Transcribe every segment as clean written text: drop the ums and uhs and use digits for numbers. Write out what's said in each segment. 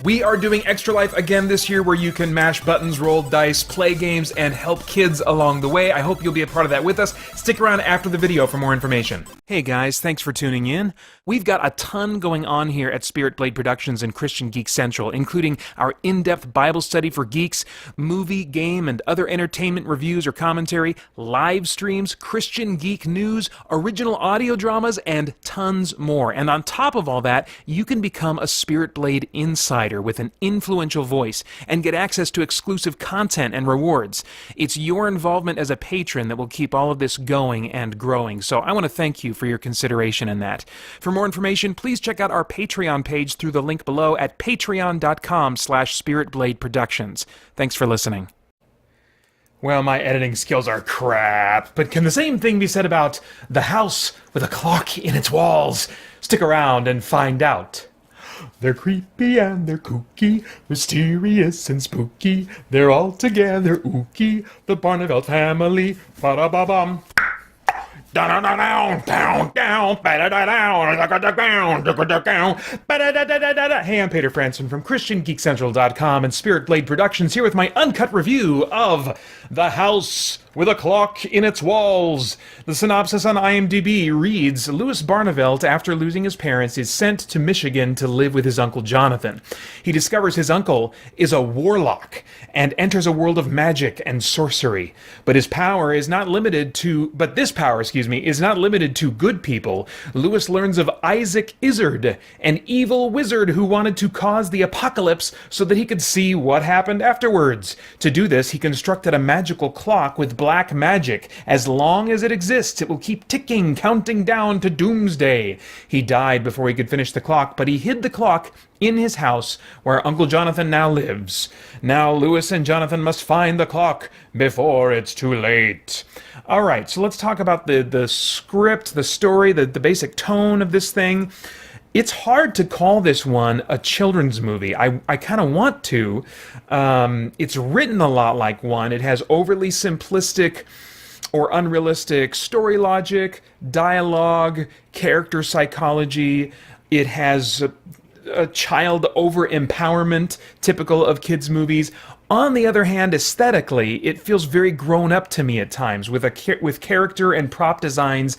We are doing Extra Life again this year, where you can mash buttons, roll dice, play games, and help kids along the way. I hope you'll be a part of that with us. Stick around after the video for more information. Hey guys, thanks for tuning in. We've got a ton going on here at Spirit Blade Productions and Christian Geek Central, including our in-depth Bible study for geeks, movie, game, and other entertainment reviews or commentary, live streams, Christian geek news, original audio dramas, and tons more. And on top of all that, you can become a Spirit Blade insider with an influential voice and get access to exclusive content and rewards. It's your involvement as a patron that will keep all of this going and growing, so I want to thank you for your consideration in that. For more information, please check out our Patreon page through the link below at patreon.com/spiritbladeproductions. Thanks for listening. Well, my editing skills are crap, but can the same thing be said about The House with a Clock in Its Walls? Stick around and find out. They're creepy and they're kooky, mysterious and spooky. They're all together ooky, the Barneveld family. Ba-da-ba-bum. Hey, I'm Peter Franson from christiangeekcentral.com and Spirit Blade Productions, here with my uncut review of The House with a Clock in Its Walls. The synopsis on IMDb reads, Louis Barneveld, after losing his parents, is sent to Michigan to live with his uncle Jonathan. He discovers his uncle is a warlock and enters a world of magic and sorcery. But this power is not limited to good people. Louis learns of Isaac Izzard, an evil wizard who wanted to cause the apocalypse so that he could see what happened afterwards. To do this, he constructed a magical clock with black magic. As long as it exists, it will keep ticking, counting down to doomsday. He died before he could finish the clock, but he hid the clock in his house, where Uncle Jonathan now lives. Now Louis and Jonathan must find the clock before it's too late. All right, so let's talk about the script, the story, the basic tone of this thing. It's hard to call this one a children's movie. I kind of want to. It's written a lot like one. It has overly simplistic or unrealistic story logic, dialogue, character psychology. It has a child over-empowerment, typical of kids' movies. On the other hand, aesthetically, it feels very grown up to me at times, with character and prop designs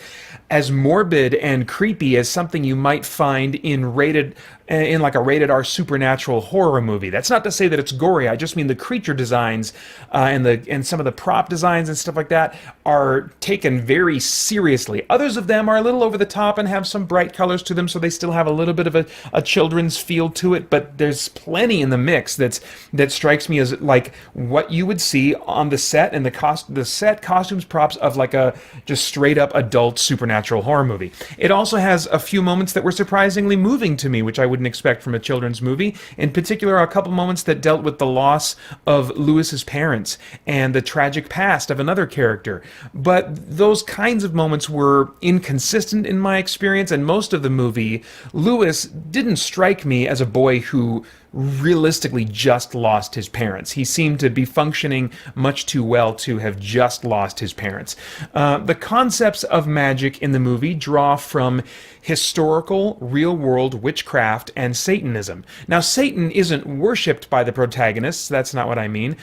as morbid and creepy as something you might find in like a rated R supernatural horror movie. That's not to say that it's gory. I just mean the creature designs and some of the prop designs and stuff like that are taken very seriously. Others of them are a little over the top and have some bright colors to them, so they still have a little bit of a children's feel to it. But there's plenty in the mix that strikes me as like what you would see on the set, and the set costumes, props of like a just straight up adult supernatural horror movie. It also has a few moments that were surprisingly moving to me, which I wouldn't expect from a children's movie. In particular, a couple moments that dealt with the loss of Louis's parents and the tragic past of another character. But those kinds of moments were inconsistent in my experience, and most of the movie, Louis didn't strike me as a boy who realistically just lost his parents. He seemed to be functioning much too well to have just lost his parents. The concepts of magic in the movie draw from historical, real-world witchcraft and Satanism. Now, Satan isn't worshipped by the protagonists. That's not what I mean.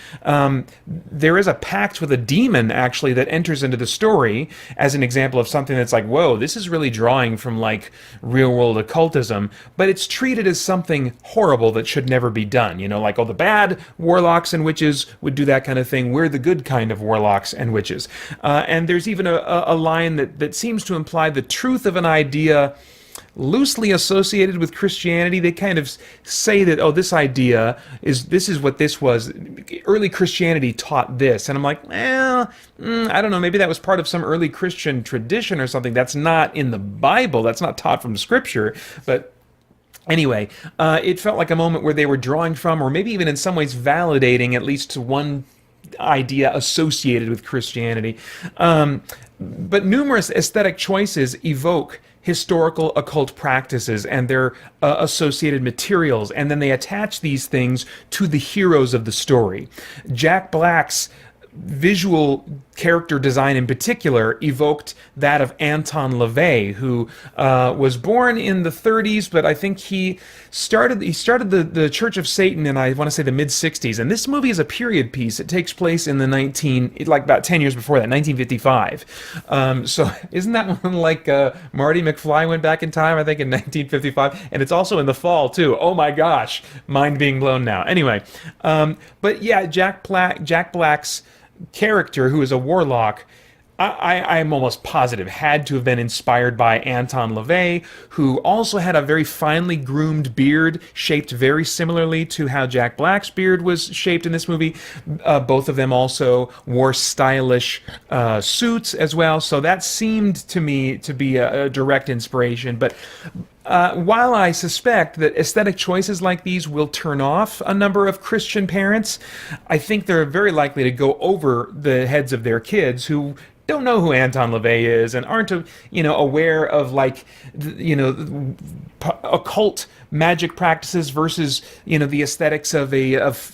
There is a pact with a demon, actually, that enters into the story as an example of something that's like, whoa, this is really drawing from, like, real-world occultism, but it's treated as something horrible that should never be done. You know, like, oh, the bad warlocks and witches would do that kind of thing. We're the good kind of warlocks and witches. And there's even a line that seems to imply the truth of an idea loosely associated with Christianity. They kind of say that, oh, this is what this was. Early Christianity taught this. And I'm like, well, I don't know, maybe that was part of some early Christian tradition or something. That's not in the Bible. That's not taught from Scripture. But anyway, it felt like a moment where they were drawing from, or maybe even in some ways validating at least one idea associated with Christianity. But numerous aesthetic choices evoke historical occult practices and their associated materials, and then they attach these things to the heroes of the story. Jack Black's visual character design in particular evoked that of Anton LaVey, who was born in the 30s, but I think he started the Church of Satan in, I want to say, the mid 60s. And this movie is a period piece. It takes place in the about 10 years before that, 1955. So isn't that one like Marty McFly went back in time, I think, in 1955? And it's also in the fall too. Oh my gosh, mind being blown now. Anyway, but yeah, Jack Black's character, who is a warlock, I'm almost positive had to have been inspired by Anton LaVey, who also had a very finely groomed beard shaped very similarly to how Jack Black's beard was shaped in this movie. Both of them also wore stylish suits as well, so that seemed to me to be a direct inspiration. But while I suspect that aesthetic choices like these will turn off a number of Christian parents, I think they're very likely to go over the heads of their kids who don't know who Anton LaVey is and aren't, aware of occult magic practices versus, the aesthetics of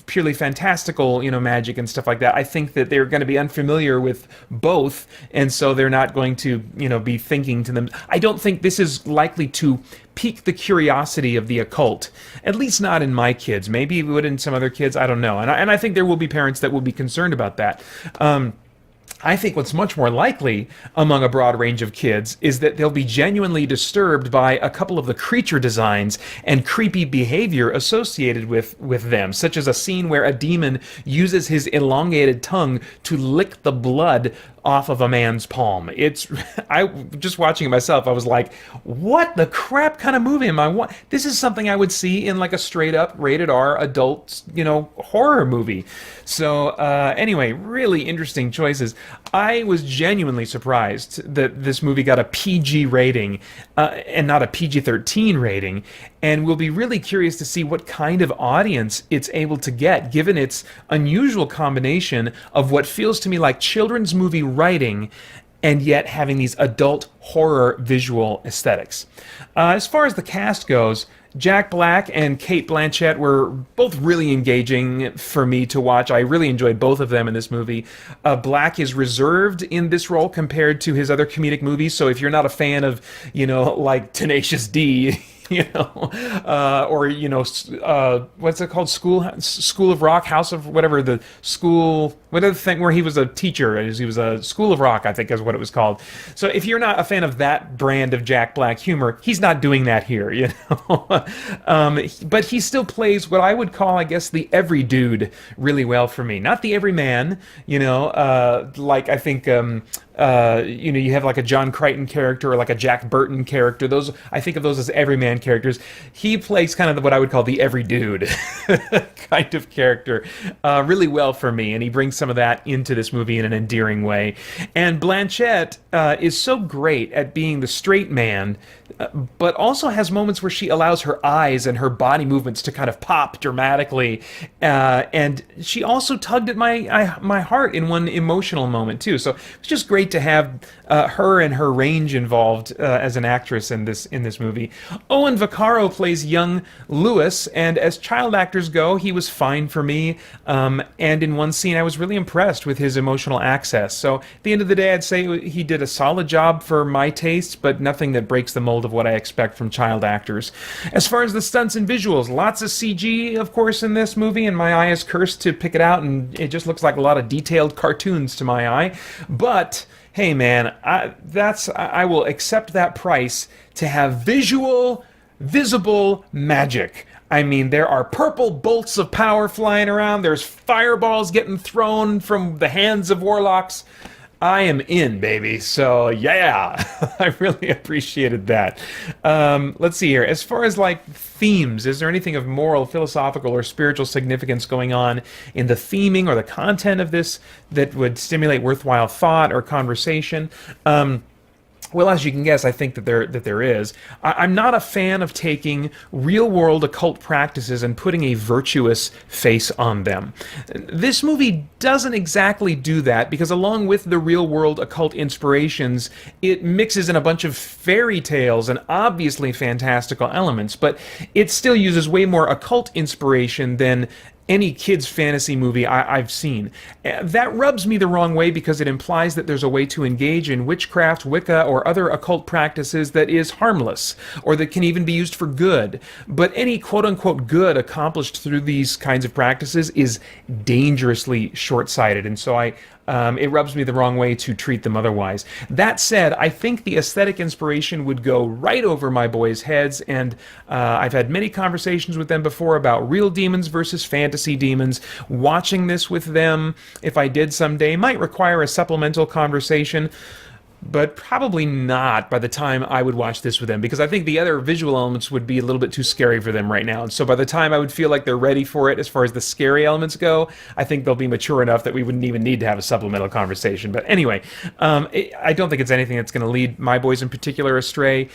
purely fantastical, magic and stuff like that. I think that they're going to be unfamiliar with both, and so they're not going to, be thinking to them. I don't think this is likely to pique the curiosity of the occult, at least not in my kids. Maybe it would in some other kids, I don't know. And I think there will be parents that will be concerned about that. I think what's much more likely among a broad range of kids is that they'll be genuinely disturbed by a couple of the creature designs and creepy behavior associated with them, such as a scene where a demon uses his elongated tongue to lick the blood off of a man's palm. I just watching it myself, I was like, what the crap kind of movie am I? This is something I would see in like a straight up rated R adult, horror movie. So anyway, really interesting choices. I was genuinely surprised that this movie got a PG rating and not a PG-13 rating, and we'll be really curious to see what kind of audience it's able to get, given its unusual combination of what feels to me like children's movie writing and yet having these adult horror visual aesthetics. As far as the cast goes, Jack Black and Cate Blanchett were both really engaging for me to watch. I really enjoyed both of them in this movie. Black is reserved in this role compared to his other comedic movies, so if you're not a fan of, like Tenacious D, or what's it called? School of Rock, House of whatever, the school, whatever thing where he was a teacher. He was a School of Rock, I think is what it was called. So if you're not a fan of that brand of Jack Black humor, he's not doing that here, but he still plays what I would call, I guess, the every dude really well for me. Not the every man, like I think, you have like a John Crichton character or like a Jack Burton character. Those, I think of those as everyman characters. He plays kind of what I would call the every dude kind of character really well for me, and he brings some of that into this movie in an endearing way. And Blanchett is so great at being the straight man, but also has moments where she allows her eyes and her body movements to kind of pop dramatically, and she also tugged at my heart in one emotional moment too. So it's just great to have her and her range involved as an actress in this movie. Owen Vaccaro plays young Lewis, and as child actors go, he was fine for me. And in one scene, I was really impressed with his emotional access. So at the end of the day, I'd say he did a solid job for my taste, but nothing that breaks the mold of what I expect from child actors. As far as the stunts and visuals, lots of CG, of course, in this movie, and my eye is cursed to pick it out, and it just looks like a lot of detailed cartoons to my eye. But hey, man, I will accept that price to have visible magic. I mean, there are purple bolts of power flying around. There's fireballs getting thrown from the hands of warlocks. I am in, baby. So, yeah, I really appreciated that. Let's see here. As far as, like, themes, is there anything of moral, philosophical, or spiritual significance going on in the theming or the content of this that would stimulate worthwhile thought or conversation? Well, as you can guess, I think that there is. I'm not a fan of taking real-world occult practices and putting a virtuous face on them. This movie doesn't exactly do that, because along with the real-world occult inspirations, it mixes in a bunch of fairy tales and obviously fantastical elements, but it still uses way more occult inspiration than any kids fantasy movie I've seen. That rubs me the wrong way because it implies that there's a way to engage in witchcraft, Wicca, or other occult practices that is harmless, or that can even be used for good. But any quote-unquote good accomplished through these kinds of practices is dangerously short-sighted, and so it rubs me the wrong way to treat them otherwise. That said, I think the aesthetic inspiration would go right over my boys' heads, and I've had many conversations with them before about real demons versus fantasy demons. Watching this with them, if I did someday, might require a supplemental conversation, but probably not by the time I would watch this with them, because I think the other visual elements would be a little bit too scary for them right now. And so by the time I would feel like they're ready for it as far as the scary elements go, I think they'll be mature enough that we wouldn't even need to have a supplemental conversation. But anyway, I don't think it's anything that's going to lead my boys in particular astray,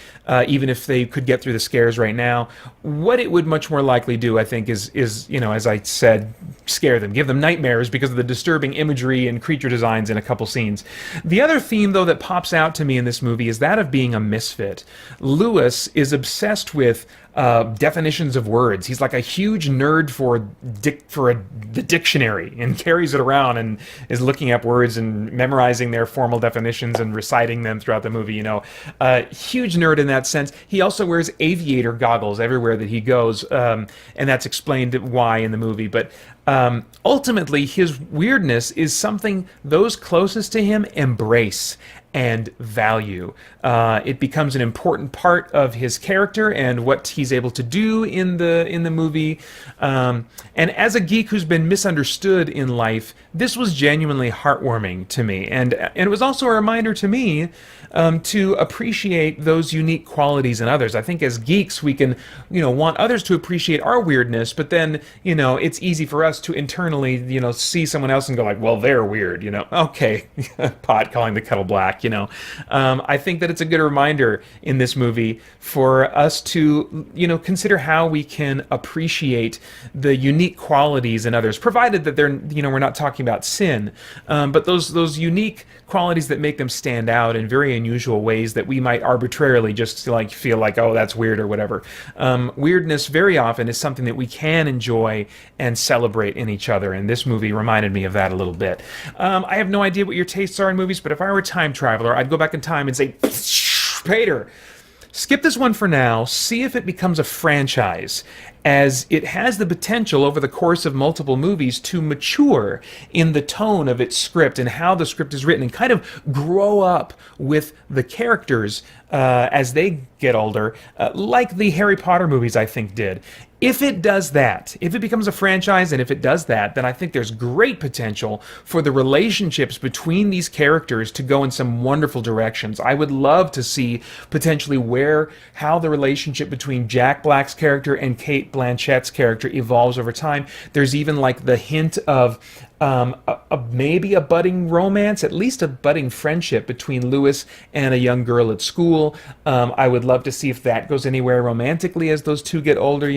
even if they could get through the scares right now. What it would much more likely do, I think, is as I said, scare them, give them nightmares because of the disturbing imagery and creature designs in a couple scenes. The other theme, though, that pops out to me in this movie is that of being a misfit. Lewis is obsessed with definitions of words. He's like a huge nerd for the dictionary and carries it around and is looking up words and memorizing their formal definitions and reciting them throughout the movie. Huge nerd in that sense. He also wears aviator goggles everywhere that he goes, and that's explained why in the movie. But ultimately, his weirdness is something those closest to him embrace and value. It becomes an important part of his character and what he's able to do in the movie. And as a geek who's been misunderstood in life, this was genuinely heartwarming to me, and it was also a reminder to me to appreciate those unique qualities in others. I think as geeks we can, want others to appreciate our weirdness, but then, it's easy for us to internally, see someone else and go like, well, they're weird, okay, pot calling the kettle black, I think that it's a good reminder in this movie for us to, consider how we can appreciate the unique qualities in others, provided that they're, we're not talking about sin, but those unique qualities that make them stand out in very unusual ways that we might arbitrarily just feel like, oh, that's weird or whatever. Weirdness very often is something that we can enjoy and celebrate in each other, and this movie reminded me of that a little bit. I have no idea what your tastes are in movies, but if I were a time traveler, I'd go back in time and say, Peter, skip this one for now, see if it becomes a franchise, as it has the potential over the course of multiple movies to mature in the tone of its script and how the script is written and kind of grow up with the characters as they get older, like the Harry Potter movies I think did. If it does that, if it becomes a franchise and if it does that, then I think there's great potential for the relationships between these characters to go in some wonderful directions. I would love to see potentially how the relationship between Jack Black's character and Kate Blanchett's character evolves over time. There's even like the hint of maybe a budding romance, at least a budding friendship between Lewis and a young girl at school. I would love to see if that goes anywhere romantically as those two get older,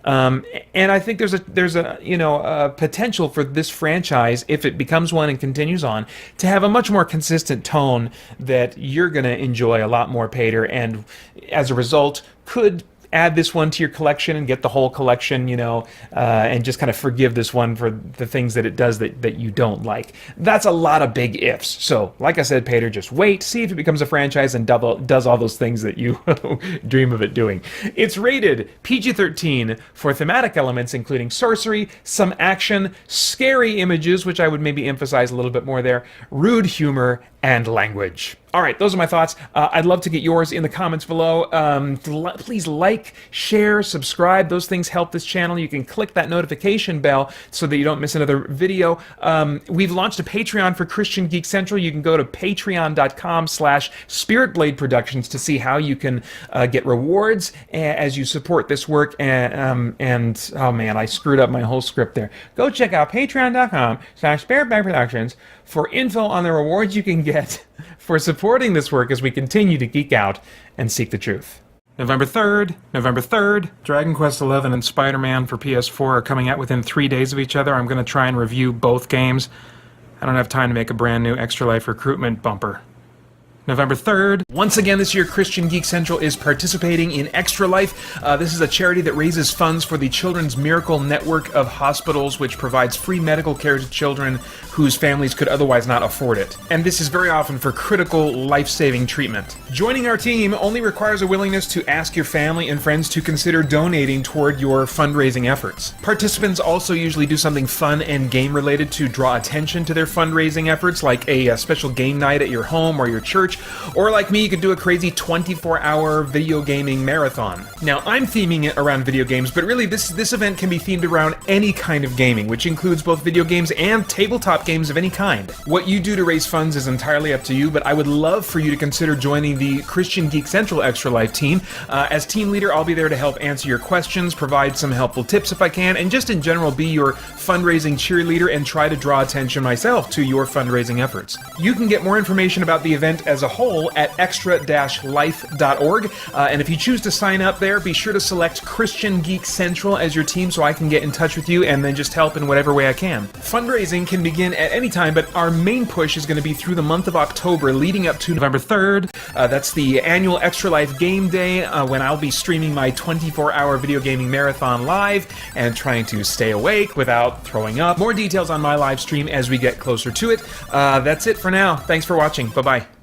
and I think there's a potential for this franchise, if it becomes one and continues on, to have a much more consistent tone that you're going to enjoy a lot more, Pater, and as a result could add this one to your collection and get the whole collection, and just kind of forgive this one for the things that it does that you don't like. That's a lot of big ifs. So, like I said, Pater, just wait, see if it becomes a franchise and does all those things that you dream of it doing. It's rated PG-13 for thematic elements including sorcery, some action, scary images, which I would maybe emphasize a little bit more there, rude humor, and language. All right, those are my thoughts. I'd love to get yours in the comments below. Please like, share, subscribe. Those things help this channel. You can click that notification bell so that you don't miss another video. We've launched a Patreon for Christian Geek Central. You can go to patreon.com/SpiritBlade Productions to see how you can get rewards as you support this work. And oh man, I screwed up my whole script there. Go check out patreon.com/SpiritBlade Productions for info on the rewards you can get for supporting this work as we continue to geek out and seek the truth. November 3rd, Dragon Quest XI and Spider-Man for PS4 are coming out within 3 days of each other. I'm going to try and review both games. I don't have time to make a brand new Extra Life recruitment bumper. November 3rd. Once again this year, Christian Geek Central is participating in Extra Life. This is a charity that raises funds for the Children's Miracle Network of Hospitals, which provides free medical care to children whose families could otherwise not afford it. And this is very often for critical, life-saving treatment. Joining our team only requires a willingness to ask your family and friends to consider donating toward your fundraising efforts. Participants also usually do something fun and game-related to draw attention to their fundraising efforts, like a special game night at your home or your church, or like me, you could do a crazy 24-hour video gaming marathon. Now, I'm theming it around video games, but really this event can be themed around any kind of gaming, which includes both video games and tabletop games of any kind. What you do to raise funds is entirely up to you, but I would love for you to consider joining the Christian Geek Central Extra Life team. As team leader, I'll be there to help answer your questions, provide some helpful tips if I can, and just in general be your fundraising cheerleader and try to draw attention myself to your fundraising efforts. You can get more information about the event as a whole at extra-life.org, and if you choose to sign up there, be sure to select Christian Geek Central as your team so I can get in touch with you and then just help in whatever way I can. Fundraising can begin at any time, but our main push is going to be through the month of October leading up to November 3rd. That's the annual Extra Life Game Day, when I'll be streaming my 24-hour video gaming marathon live and trying to stay awake without throwing up. More details on my live stream as we get closer to it. That's it for now. Thanks for watching. Bye-bye.